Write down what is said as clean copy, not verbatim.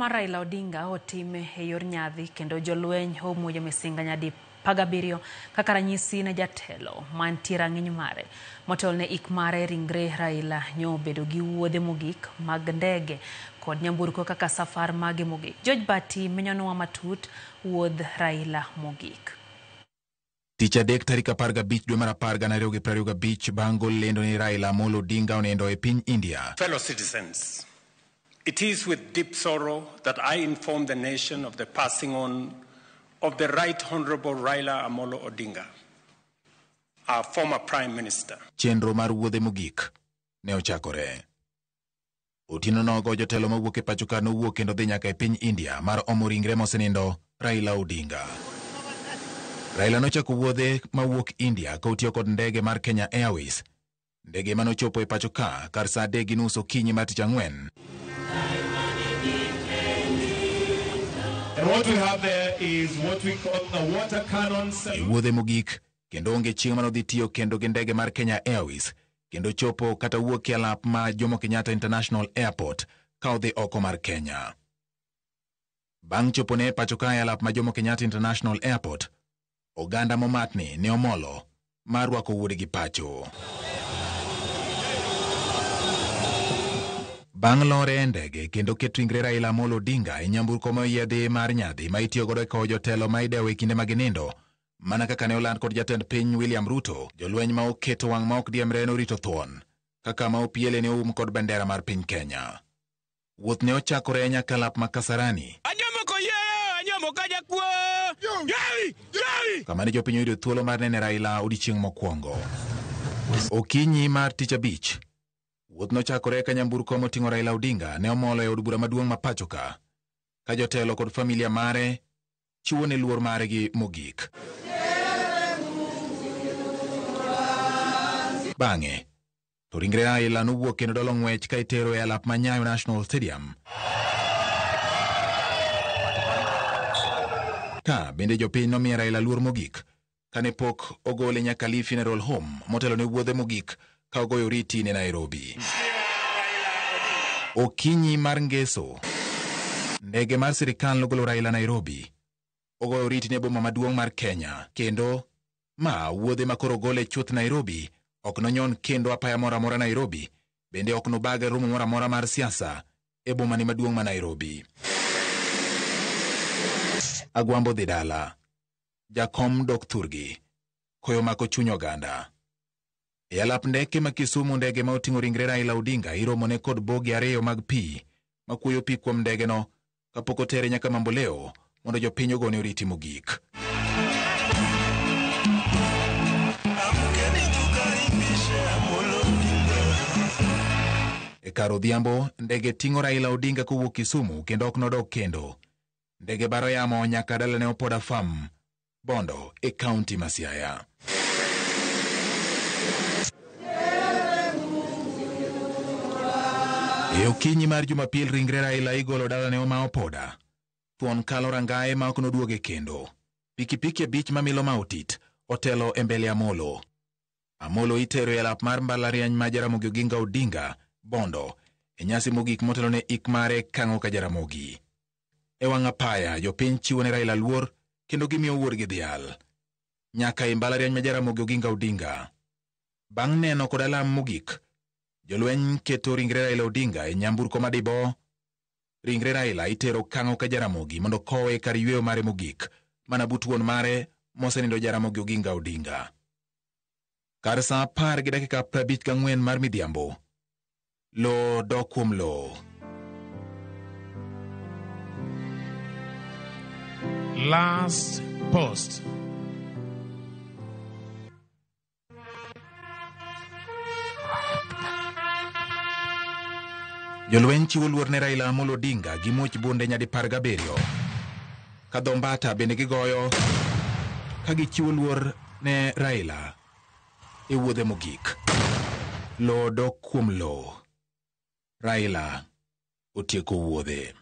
mar Raila Odinga otime e yor nyadhi kendo jolweny omuojo misinga nyadi 17 kaka ranyisi ne jatelo mantie rang'iny mare. Motelo ne ik mare ringre Raila nyobedo gi wuodhe mogik mag ndege kod nyamburko kaka safar mage mogik. George Bati menyonwa matut wuodh Raila mogik. Tich adek tarik 15 dwe mar 10 2025 bang' gol lendo ni Raila Amolo Odinga onendo e piny India. Fellow citizens, it is with deep sorrow that I inform the nation of the passing on of the Right Honorable Raila Amolo Odinga, our former Prime Minister. Chenro mar wuodhe mogik ne ochakore. Otieno nogo jotelo mawuok e pacho ka nowuok kendo dhi nyaka e piny India mar omo ringre mosenindo Raila Odinga. Raila nochako wuodhe mawuok India ka otiyo kod ndege mar Kenya Airways. Ndege manochopo e pacho ka kar saa 3:30 okinyi mar Tich Ang'wen. And what we have there is what we call a water cannon. Wuodhe mogik kendo onge chieng' manodhi tiyo kendo gi ndege mar Kenya Airways kendo chopo kata wuok e alap ma Jomo Kenyatta International Airport ka odhi oko mar Kenya. Bang' chopo ne pacho ka e alap ma Jomo Kenyatta International Airport, oganda momatni ne omolo mar rwako wuode gi pacho. Bang' lore ndege kendo ket ringre Raila Amolo Odinga e nyamburko moyiedhi mar nyadhi ma itiyo godo e kowo jotelo ma idewo e kinde mag nindo, mana kaka ne oland kod jatend piny William Ruto, jolweny ma oketo wang' ma ok diemre norito thuon, kaka ma opiele ne oum kod bendera mar piny Kenya. Wuoth ne ochakore nyaka lap ma Kasarani, kama ne jopiny oyudo thuolo mar nene Raila odiechieng' mokwongo. Okinyi mar Tich Abich, wuoth nochakore ka nyamburko moting'o Raila Odinga ne omolo e od bura maduong' ma pacho ka jotelo kod familia mare chiwo ne luor mare gi mogik. Bang'e to ringre Raila nowuok kendo dolo ng'wech ka itero e alap ma Nyayo National Stadium. Ka bende jopiny nomiyo Raila luor mogik kane pok ogole nyaka Lee Funeral Home motelo ne wuodhe mogik ka ogoyo riti ne Nairobi. Okinyi mar Ngeso, ndege mar sirikal nogolo Raila Nairobi, ogoyo riti ne boma maduong' mar Kenya, kendo ma wuodhe makoro gole chuth Nairobi ok nonyon kendo apaya mora mora Nairobi, bende ok nobag romo mora mora mar siasa e boma ni maduong' ma Nairobi. Agwambo dhi dala, jakom dok thurgi, koyo mako chuny oganda. E alap ndeke ma Kisumu, ndege ma oting'o ringre Raila Odinga iromo ne kod bogi 2 mag pi makuoyo pi kuom ndegeno kapok otere nyaka Mamboleo mondo jopiny ogone oriti mogik. E kar odhiambo, ndege ting'o Raila Odinga kowuok Kisumu kendo ok nodok kendo. Ndege baro yamo nyaka dalane Opoda Farm, Bondo, e kaunti ma Siaya. E okinyi mar Jumapil ringre Raila igolo dalane ma Opoda. Thuon kalo rangae ma ok noduoge kendo. Pikipiki 5 mamilo ma otit otelo e mbele Amolo. Amolo itero e alap mar mbalariany ma Jaramogi Oginga Odinga, Bondo, e nyasi mogik motelo ne ik mare Kang'o ka Jaramogi. E wang' apaya jopiny chiwo ne Raila luor kendo gimiyo wuorgi dhial nyaka e mbalariany ma Jaramogi Oginga Odinga. Bang' neno kod alam mogik, jolweny keto ringre Raila Odinga e nyamburko madibo. Ringre Raila itero Kang'o ka Jaramogi mondo kowe kar yweyo mare mogik mana but wuon mare mosenindo Jaramogi Oginga Odinga. Kar saa 10:54 mar midhiambo, lo dok kuom lo. Last post. Jolweny chiwo luor ne Raila Amolo Odinga gi muoch bunde nyadi 17. Ka dhombata bende gigoyo ka gichiwo luor ne Raila e wuodhe mogik. Lo dok kuom lo. Raila otieko wuodhe.